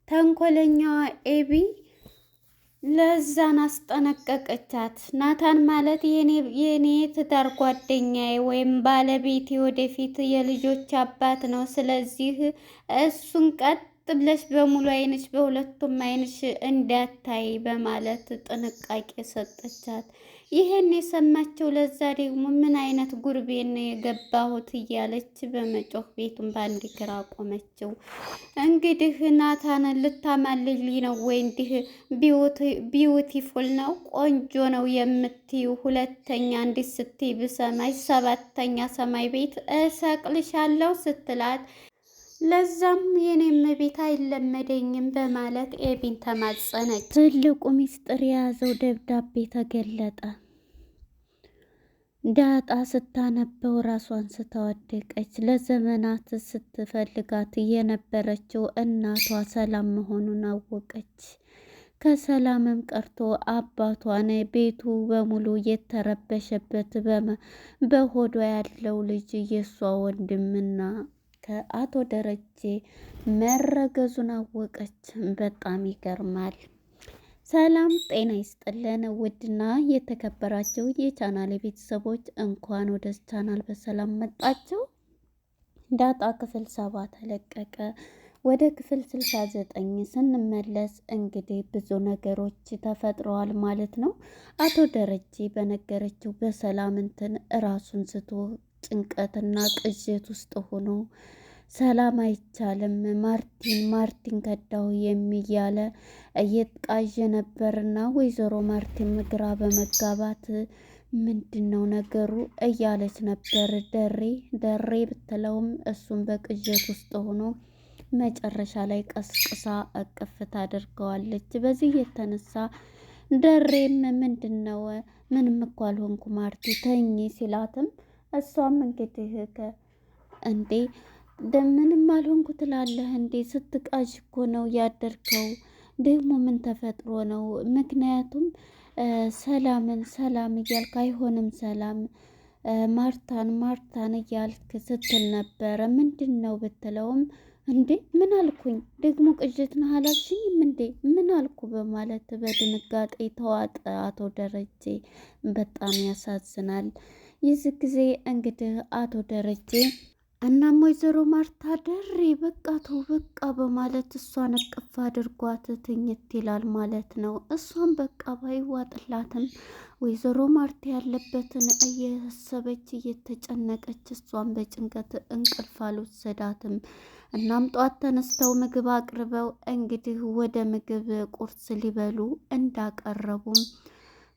ተንኮለኛዋ ኤቢ ለዛን አስጠነቀቀቻት። ናታን ማለት የኔ ትዳር ጓደኛዬ ወይም ባለቤቴ ወደፊት የልጆች አባት ነው። ስለዚህ እሱን ቀጥ ብለሽ በሙሉ አይንሽ በሁለቱም አይንሽ እንዳታይ በማለት ጥንቃቄ ሰጠቻት። ይህን የሰማቸው ለዛ ደግሞ ምን አይነት ጉርቤን ነው የገባሁት እያለች በመጮህ ቤቱን በአንድ ግራ ቆመችው። እንግዲህ ናታንን ልታማልልኝ ነው ወይ? እንዲህ ቢዩቲፉል ነው ቆንጆ ነው የምትዩ ሁለተኛ እንዲህ ስትይ ብሰማሽ ሰባተኛ ሰማይ ቤት እሰቅልሻለሁ ስትላት ለዛም የኔም ቤት አይለመደኝም በማለት ኤቢን ተማጸነች። ትልቁ ሚስጥር የያዘው ደብዳቤ ተገለጠ። ዳጣ ስታነበው ራሷን ስታወደቀች። ለዘመናት ስትፈልጋት የነበረችው እናቷ ሰላም መሆኑን አወቀች። ከሰላምም ቀርቶ አባቷን ቤቱ በሙሉ የተረበሸበት በሆዷ ያለው ልጅ የሷ ወንድምና ከአቶ ደረጀ መረገዙን አወቀች። በጣም ይገርማል። ሰላም ጤና ይስጥልን። ውድና የተከበራችሁ የቻናል ቤተሰቦች እንኳን ወደ ቻናል በሰላም መጣችሁ። ዳጣ ክፍል 7 ተለቀቀ። ወደ ክፍል 69 ስንመለስ እንግዲህ ብዙ ነገሮች ተፈጥረዋል ማለት ነው። አቶ ደረጀ በነገረችው በሰላም እንትን ራሱን ስቶ ጭንቀትና ቅዠት ውስጥ ሆኖ ሰላም አይቻልም ማርቲን ከዳው የሚያለ እየተቃዠ ነበርና ወይዘሮ ማርቲን ግራ በመጋባት ምንድነው ነገሩ እያለች ነበር። ደሬ ብትለውም እሱም በቅዠት ውስጥ ሆኖ መጨረሻ ላይ ቀስቅሳ እቅፍት አድርገዋለች። በዚህ የተነሳ ደሬም ምንድነው ምንም እኮ አልሆንኩ ማርቲ ተኝ ሲላትም እሷም እንግዲህ እንዴ ምንም አልሆንኩ ትላለህ እንዴ? ስትቃዥ እኮ ነው ያደርከው። ደግሞ ምን ተፈጥሮ ነው? ምክንያቱም ሰላም እያልክ አይሆንም ሰላም ማርታን እያልክ ስትል ነበረ። ምንድን ነው ብትለውም እንዴ ምን አልኩኝ ደግሞ ቅዥት ነህ አላልሽኝም እንዴ ምን አልኩ በማለት በድንጋጤ ተዋጠ አቶ ደረጀ። በጣም ያሳዝናል። የዚህ ጊዜ እንግዲህ አቶ ደረጀ እናም ወይዘሮ ማርታ ደሬ በቃ ተው በቃ በማለት እሷን እቅፍ አድርጓት ትኝት ይላል ማለት ነው። እሷን በቃ ባይዋጥላትም ወይዘሮ ማርታ ያለበትን እያሰበች እየተጨነቀች እሷን በጭንቀት እንቅልፍ አልወሰዳትም። እናም ጧት ተነስተው ምግብ አቅርበው እንግዲህ ወደ ምግብ ቁርስ ሊበሉ እንዳቀረቡም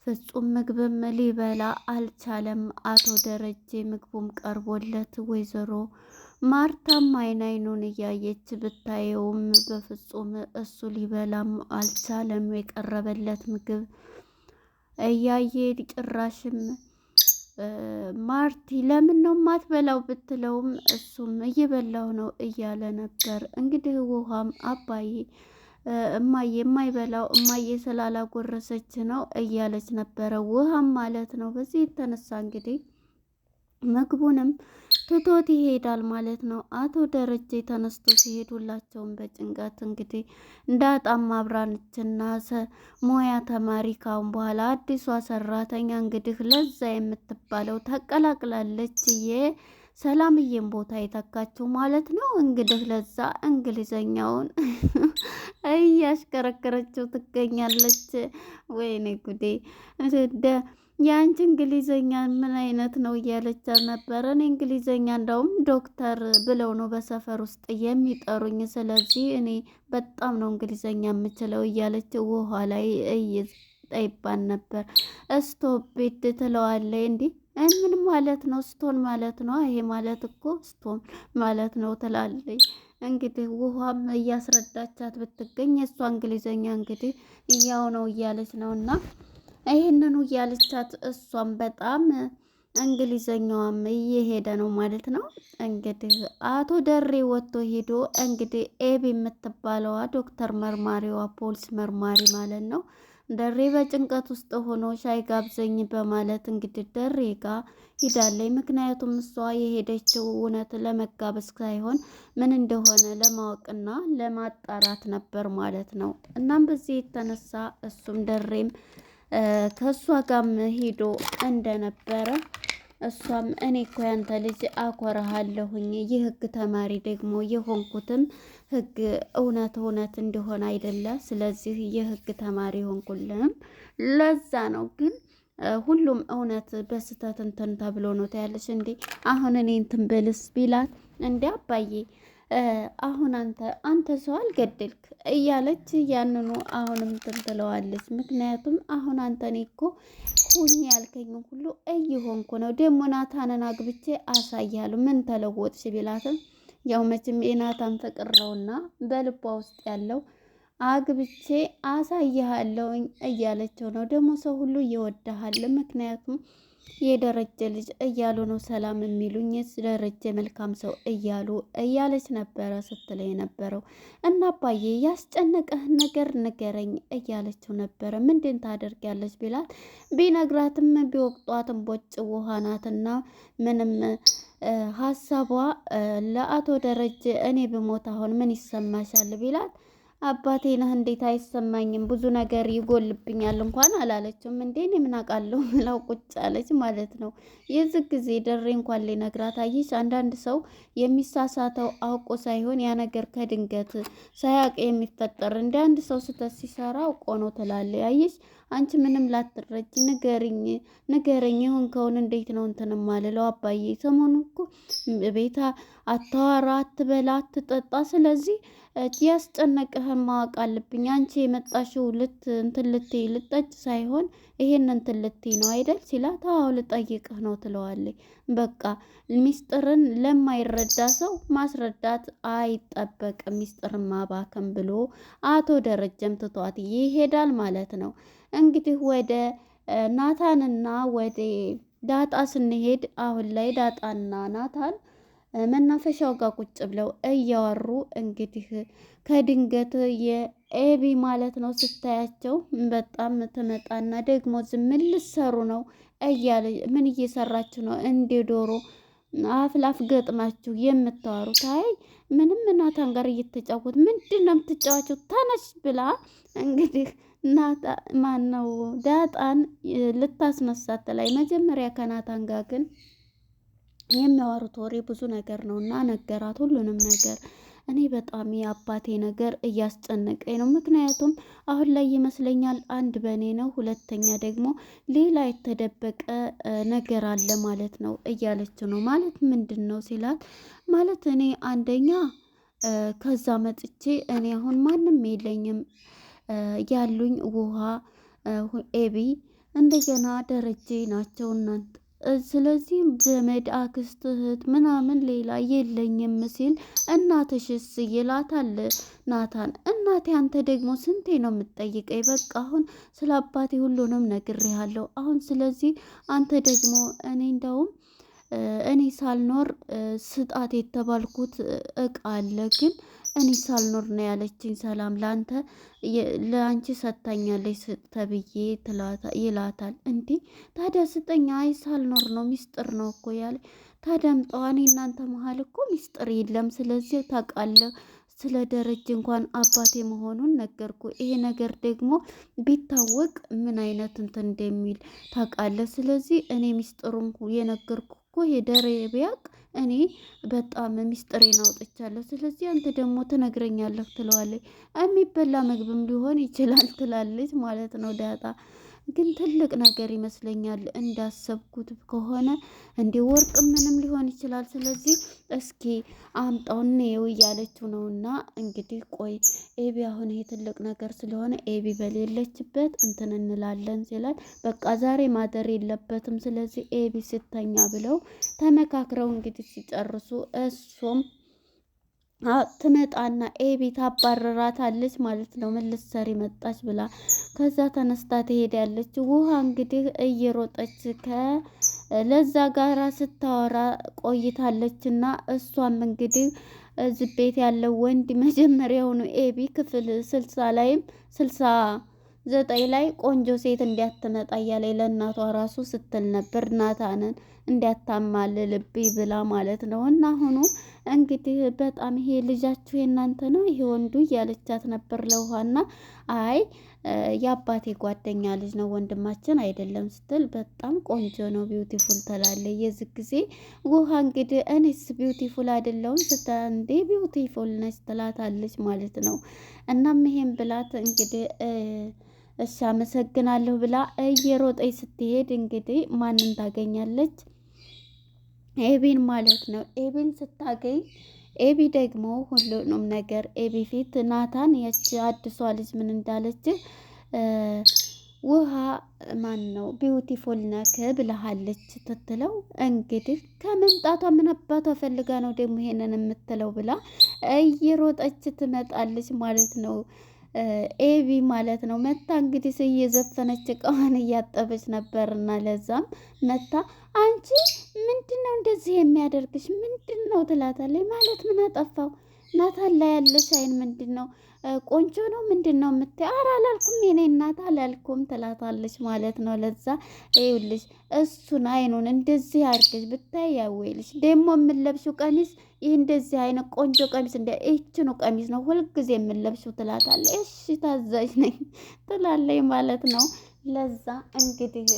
ፍጹም ምግብም ሊበላ አልቻለም። አቶ ደረጀ ምግቡም ቀርቦለት ወይዘሮ ማርታም አይኑን እያየች ብታየውም በፍጹም እሱ ሊበላም አልቻለም። የቀረበለት ምግብ እያየ ጭራሽም ማርቲ ለምን ነው ማትበላው ብትለውም እሱም እየበላው ነው እያለ ነበር። እንግዲህ ውሃም አባዬ እማዬ የማይበላው እማዬ ስላላጎረሰች ነው እያለች ነበረ ውሃም ማለት ነው። በዚህ የተነሳ እንግዲህ ምግቡንም ትቶት ይሄዳል ማለት ነው። አቶ ደረጀ ተነስቶ ሲሄዱላቸውም በጭንቀት እንግዲህ እንዳጣም አብራንችና ሙያ ተማሪ ካሁን በኋላ አዲሷ ሰራተኛ እንግዲህ ለዛ የምትባለው ተቀላቅላለች። ሰላምዬን ቦታ የተካችው ማለት ነው። እንግዲህ ለዛ እንግሊዘኛውን እያሽከረከረችው ትገኛለች። ወይኔ ጉዴ የአንቺ እንግሊዘኛ ምን አይነት ነው እያለች ነበረ። እኔ እንግሊዘኛ እንዳውም ዶክተር ብለው ነው በሰፈር ውስጥ የሚጠሩኝ። ስለዚህ እኔ በጣም ነው እንግሊዘኛ የምችለው እያለች ውሃ ላይ ጠይባን ነበር። ስቶፕ ቤት ትለዋለች። እንዲህ ምን ማለት ነው? ስቶን ማለት ነው። ይሄ ማለት እኮ ስቶን ማለት ነው ትላለች። እንግዲህ ውሃም እያስረዳቻት ብትገኝ የእሷ እንግሊዘኛ እንግዲህ እያው ነው እያለች ነው እና ይህንኑ እያለቻት እሷም በጣም እንግሊዘኛዋም እየሄደ ነው ማለት ነው። እንግዲህ አቶ ደሬ ወጥቶ ሄዶ እንግዲህ ኤቢ የምትባለዋ ዶክተር መርማሪዋ ፖሊስ መርማሪ ማለት ነው ደሬ በጭንቀት ውስጥ ሆኖ ሻይ ጋብዘኝ በማለት እንግዲህ ደሬ ጋር ሂዳለች። ምክንያቱም እሷ የሄደችው እውነት ለመጋበዝ ሳይሆን ምን እንደሆነ ለማወቅና ለማጣራት ነበር ማለት ነው። እናም በዚህ የተነሳ እሱም ደሬም ከእሷ ጋርም ሄዶ እንደነበረ እሷም እኔ እኮ ያንተ ልጅ አኮራሃለሁኝ የህግ ተማሪ ደግሞ የሆንኩትም ህግ እውነት እንደሆነ አይደለ፣ ስለዚህ የህግ ተማሪ ሆንኩልህም ለዛ ነው። ግን ሁሉም እውነት በስተት እንትን ተብሎ ነው ታያለሽ እንዴ? አሁን እኔ እንትን ብልስ ቢላት እንዴ አባዬ አሁን አንተ ሰው አልገደልክ እያለች ያንኑ አሁንም እንትን ትለዋለች። ምክንያቱም አሁን አንተ እኔ እኮ ሁኝ ያልከኝ ሁሉ እየሆንኩ ነው። ደግሞ ናታንን አግብቼ አሳያለሁ ምን ተለወጥሽ ቢላትም ያው መቼም የናታን ፍቅር ነውና በልቧ ውስጥ ያለው አግብቼ አሳይሃለሁኝ እያለችው ነው። ደግሞ ሰው ሁሉ ይወድሃል፣ ምክንያቱም የደረጀ ልጅ እያሉ ነው ሰላም የሚሉኝ ደረጀ መልካም ሰው እያለች ነበረ ስትል የነበረው። እና አባዬ ያስጨነቀህን ነገር ንገረኝ እያለችው ነበረ። ምንድን ታደርጊያለች ቢላት ቢነግራትም ቢወቅጧትም ቦጭ ውሃ ናትና ምንም ሀሳቧ ለአቶ ደረጀ እኔ ብሞት አሁን ምን ይሰማሻል ቢላት አባቴ ነህ እንዴት አይሰማኝም፣ ብዙ ነገር ይጎልብኛል እንኳን አላለችም። እንዴ እኔ ምን አውቃለሁ ብላው ቁጭ አለች ማለት ነው። የዚህ ጊዜ ደሬ እንኳን ሊነግራት አየሽ፣ አንዳንድ ሰው የሚሳሳተው አውቆ ሳይሆን ያ ነገር ከድንገት ሳያውቅ የሚፈጠር እንደ አንድ ሰው ስህተት ሲሰራ አውቆ ነው ትላለች። አየሽ አንቺ ምንም ላትረጂ ንገረኝ የሆንከውን እንዴት ነው እንትን ማልለው አባዬ ሰሞኑን እኮ ቤታ አታዋራ አትበላ አትጠጣ፣ ስለዚህ ያስጨነቀህን ማወቅ አለብኝ። አንቺ የመጣሽው ልጠጭ ሳይሆን ይሄን እንትን ልትይ ነው አይደል ሲላት፣ አዎ ልጠይቅህ ነው ትለዋለች። በቃ ሚስጥርን ለማይረዳ ሰው ማስረዳት አይጠበቅም፣ ሚስጥርን ማባከም ብሎ አቶ ደረጀም ትቷት ይሄዳል ማለት ነው። እንግዲህ ወደ ናታንና ወደ ዳጣ ስንሄድ አሁን ላይ ዳጣና ናታን መናፈሻው ጋር ቁጭ ብለው እያወሩ እንግዲህ ከድንገት የኤቢ ማለት ነው ስታያቸው በጣም ትመጣና ደግሞ ምን ልትሰሩ ነው እያለ ምን እየሰራችሁ ነው እንደ ዶሮ አፍላፍ ገጥማችሁ የምታወሩት? አይ ምንም ናታን ጋር እየተጫወት ምንድን ነው የምትጫወቱት? ተነሽ ብላ እንግዲህ ማነው ዳጣን ልታስነሳት ላይ መጀመሪያ ከናታን ጋር ግን የሚያወሩት ወሬ ብዙ ነገር ነው እና ነገራት ሁሉንም ነገር። እኔ በጣም የአባቴ ነገር እያስጨነቀኝ ነው፣ ምክንያቱም አሁን ላይ ይመስለኛል አንድ በእኔ ነው፣ ሁለተኛ ደግሞ ሌላ የተደበቀ ነገር አለ ማለት ነው እያለች ነው። ማለት ምንድን ነው ሲላት፣ ማለት እኔ አንደኛ ከዛ መጥቼ እኔ አሁን ማንም የለኝም ያሉኝ ውሃ ኤቢ እንደገና ደረጀ ናቸው እናንተ ስለዚህ ዘመድ አክስት እህት ምናምን ሌላ የለኝም ሲል እናትሽስ ይላታል ናታን። እናቴ አንተ ደግሞ ስንቴ ነው የምትጠይቀኝ? በቃ አሁን ስለ አባቴ ሁሉንም ነግሬሃለሁ። አሁን ስለዚህ አንተ ደግሞ እኔ እንደውም እኔ ሳልኖር ስጣት የተባልኩት እቃ አለ ግን እኔ ሳልኖር ነው ያለችኝ ሰላም ለአንቺ ሰጥታኛለች ተብዬ ይላታል። እንዴ ታዲያ ስጠኝ። አይ ሳልኖር ነው ሚስጥር ነው እኮ ያለ። ታዳምጠዋ እኔ እናንተ መሀል እኮ ሚስጥር የለም። ስለዚህ ታውቃለህ ስለ ደረጀ እንኳን አባቴ መሆኑን ነገርኩ። ይሄ ነገር ደግሞ ቢታወቅ ምን አይነት እንትን እንደሚል ታውቃለህ። ስለዚህ እኔ ሚስጥሩን የነገርኩ እኮ የደሬ ቢያቅ እኔ በጣም ሚስጥሬን አውጥቻለሁ። ስለዚህ አንተ ደግሞ ትነግረኛለህ ትለዋለች። የሚበላ ምግብም ሊሆን ይችላል ትላለች ማለት ነው ዳጣ። ግን ትልቅ ነገር ይመስለኛል እንዳሰብኩት ከሆነ እንዲ ወርቅ ምንም ሊሆን ይችላል። ስለዚህ እስኪ አምጣውን ነው እያለችው ነውና እንግዲህ ቆይ ኤቢ አሁን ይሄ ትልቅ ነገር ስለሆነ ኤቢ በሌለችበት እንትን እንላለን ሲላል፣ በቃ ዛሬ ማደር የለበትም ስለዚህ ኤቢ ስተኛ ብለው ተመካክረው እንግዲህ ሲጨርሱ እሱም ትመጣና ኤቢ ታባረራታለች ማለት ነው። ምን ልትሰሪ መጣች ብላ ከዛ ተነስታ ትሄዳለች። ውሃ እንግዲህ እየሮጠች ለዛ ጋራ ስታወራ ቆይታለችና እሷም እንግዲህ እዚህ ቤት ያለው ወንድ መጀመሪያውኑ ኤቢ ክፍል 60 ላይም 60 9 ላይ ቆንጆ ሴት እንዲያትመጣ እያለ ለእናቷ ራሱ ስትል ነበር ናታንን እንዲያታማልልብኝ ብላ ማለት ነው። እና አሁኑ እንግዲህ በጣም ይሄ ልጃችሁ የእናንተ ነው ይሄ ወንዱ እያለቻት ነበር ለውሃና አይ የአባቴ ጓደኛ ልጅ ነው ወንድማችን አይደለም ስትል በጣም ቆንጆ ነው ቢዩቲፉል ትላለች። የዚህ ጊዜ ውሃ እንግዲህ እኔስ ቢዩቲፉል አይደለሁም ስታንዴ ቢዩቲፉል ነች ትላታለች ማለት ነው። እናም ይሄን ብላት እንግዲህ እሺ አመሰግናለሁ ብላ እየሮጠች ስትሄድ እንግዲህ ማንን ታገኛለች? ኤቢን ማለት ነው። ኤቢን ስታገኝ ኤቢ ደግሞ ሁሉንም ነገር ኤቢ ፊት ናታን ያቺ አዲሷ ልጅ ምን እንዳለች ውሃ ማን ነው ቢዩቲፉል ነክ ብለሃለች ትትለው እንግዲህ ከመምጣቷ ምን አባቷ ፈልጋ ነው ደግሞ ይሄንን የምትለው ብላ እየሮጠች ትመጣለች ማለት ነው። ኤቢ ማለት ነው መታ እንግዲህ እየዘፈነች እቃዋን እያጠበች ነበርና ለዛም መታ አንቺ ምንድነው እንደዚህ የሚያደርግሽ ምንድነው ትላታለች። ማለት ምን አጠፋው ናታን ላይ ያለሽ አይን ምንድነው ቆንጆ ነው ምንድነው የምትይ? ኧረ አላልኩም የኔ እናት አላልኩም ትላታለች ማለት ነው። ለዛ ይኸውልሽ እሱን አይኑን እንደዚህ አድርገሽ ብታይ ያወይልሽ ደግሞ የምንለብሽው ቀሚስ ይህ እንደዚህ አይነት ቆንጆ ቀሚስ እንደ ይህችኑ ቀሚስ ነው ሁልጊዜ የምንለብሽው ትላታለች። እሺ ታዛዥ ነኝ ትላለች ማለት ነው። ለዛ እንግዲህ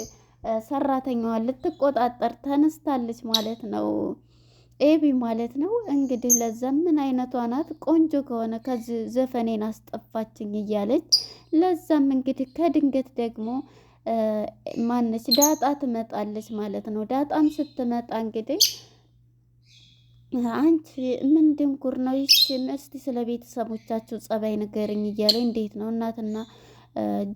ሰራተኛዋን ልትቆጣጠር ተነስታለች ማለት ነው። ኤቢ ማለት ነው እንግዲህ ለዛ ምን አይነቷ ናት ቆንጆ ከሆነ ከዚህ ዘፈኔን አስጠፋችኝ እያለች ለዛም እንግዲህ ከድንገት ደግሞ ማነች ዳጣ ትመጣለች ማለት ነው። ዳጣም ስትመጣ እንግዲህ አንቺ ምን ድንጉር ነው ይቺን እስቲ ስለ ቤተሰቦቻችሁ ጸባይ ንገርኝ እያለ እንዴት ነው እናትና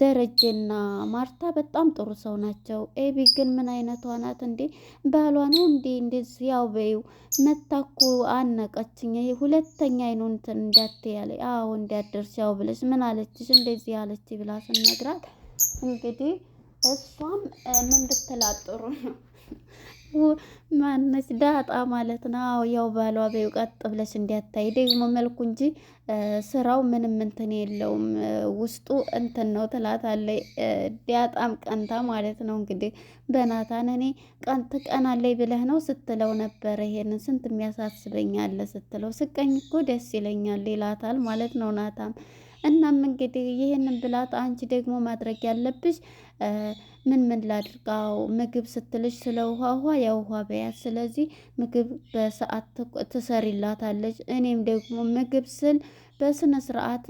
ደረጀና ማርታ በጣም ጥሩ ሰው ናቸው። ኤቢ ግን ምን አይነቷ ናት እንዴ? ባሏ ነው እንዴ እንደዚህ ያው በይው መታኩ አነቀችኝ። ይሄ ሁለተኛ አይኑን እንትን እንዳትያለ አዎ እንዳደርሽ ያው ብለሽ ምን አለችሽ እንደዚህ አለች ብላ ስነግራት እንግዲህ እሷም ምን ብትላጥሩ ነው ማነች ዳጣ ማለት ነው። ያው ባሏ በይው ቀጥ ብለሽ እንዲያታይ ደግሞ መልኩ እንጂ ስራው ምንም እንትን የለውም ውስጡ እንትን ነው ትላታለች። ዳጣም ቀንታ ማለት ነው እንግዲህ በናታን እኔ ትቀናለች ብለህ ነው ስትለው ነበረ። ይሄንን ስንት የሚያሳስበኛል ስትለው ስቀኝ እኮ ደስ ይለኛል ይላታል ማለት ነው ናታን። እናም እንግዲህ ይሄንን ብላት አንቺ ደግሞ ማድረግ ያለብሽ ምን ላድርጋው ምግብ ስትልሽ ስለ ውሃ ያው ውሃ በያት ስለዚህ ምግብ በሰዓት ትሰሪላታለች እኔም ደግሞ ምግብ ስል በስነ ስርዓት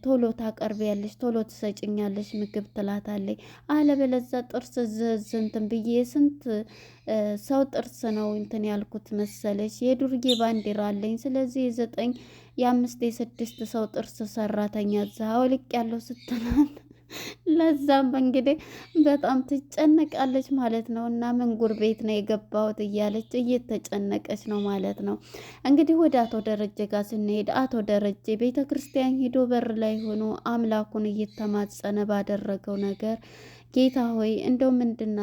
ቶሎ ታቀርቢያለሽ ቶሎ ትሰጭኛለሽ ምግብ ትላታለች። አለበለዚያ ጥርስ እንትን ብዬ ስንት ሰው ጥርስ ነው እንትን ያልኩት መሰለሽ የዱርዬ ባንዲራ አለኝ ስለዚህ የ9 የ5 የ6 ሰው ጥርስ ሰራተኛ እዛው ልቅ ያለው ስትላት ለዛም እንግዲህ በጣም ትጨነቃለች ማለት ነው። እና ምን ጉር ቤት ነው የገባሁት እያለች እየተጨነቀች ነው ማለት ነው። እንግዲህ ወደ አቶ ደረጀ ጋር ስንሄድ አቶ ደረጀ ቤተ ክርስቲያን ሄዶ በር ላይ ሆኖ አምላኩን እየተማጸነ ባደረገው ነገር ጌታ ሆይ እንደው ምንድና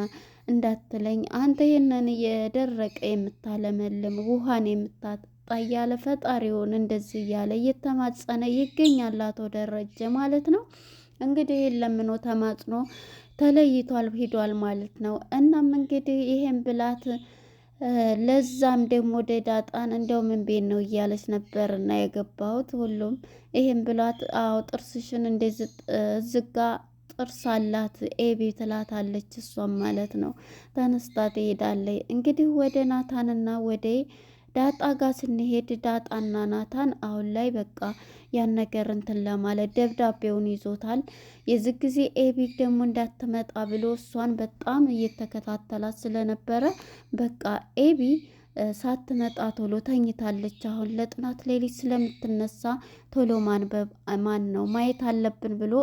እንዳትለኝ አንተ ይሄንን የደረቀ የምታለመልም ውሃን የምታጠጣ እያለ ፈጣሪውን እንደዚህ እያለ እየተማጸነ ይገኛል አቶ ደረጀ ማለት ነው። እንግዲህ ለምኖ ተማጽኖ ተለይቷል ሂዷል ማለት ነው። እናም እንግዲህ ይሄን ብላት ለዛም ደግሞ ዳጣን እንደው ምን ቤት ነው እያለች ነበር እና የገባሁት ሁሉም ይሄን ብላት አዎ ጥርስሽን እንደዚህ ዝጋ ጥርስ አላት ኤቢ ትላታለች። እሷም ማለት ነው ተነስታ ትሄዳለች። እንግዲህ ወደ ናታንና ወደ ዳጣ ጋር ስንሄድ ዳጣና ናታን አሁን ላይ በቃ ያን ነገር እንትን ለማለት ደብዳቤውን ይዞታል። የዚህ ጊዜ ኤቢ ደግሞ እንዳትመጣ ብሎ እሷን በጣም እየተከታተላት ስለነበረ በቃ ኤቢ ሳትመጣ ቶሎ ተኝታለች። አሁን ለጥናት ሌሊት ስለምትነሳ ቶሎ ማንበብ ነው ማየት አለብን ብሎ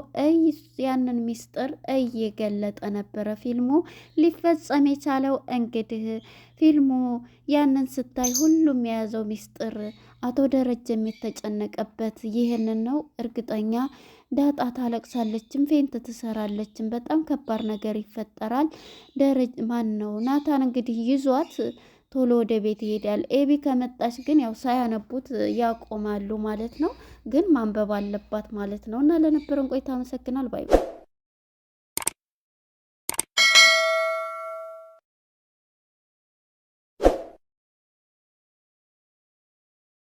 ያንን ሚስጥር እየገለጠ ነበረ ፊልሙ ሊፈጸም የቻለው። እንግዲህ ፊልሙ ያንን ስታይ ሁሉም የያዘው ሚስጥር አቶ ደረጀም የተጨነቀበት ይህንን ነው። እርግጠኛ ዳጣ ታለቅሳለችም ፌንት ትሰራለችም በጣም ከባድ ነገር ይፈጠራል። ማን ነው ናታን እንግዲህ ይዟት ቶሎ ወደ ቤት ይሄዳል። ኤቢ ከመጣች ግን ያው ሳያነቡት ያቆማሉ ማለት ነው። ግን ማንበብ አለባት ማለት ነው። እና ለነበረን ቆይታ አመሰግናል። ባይ ባይ።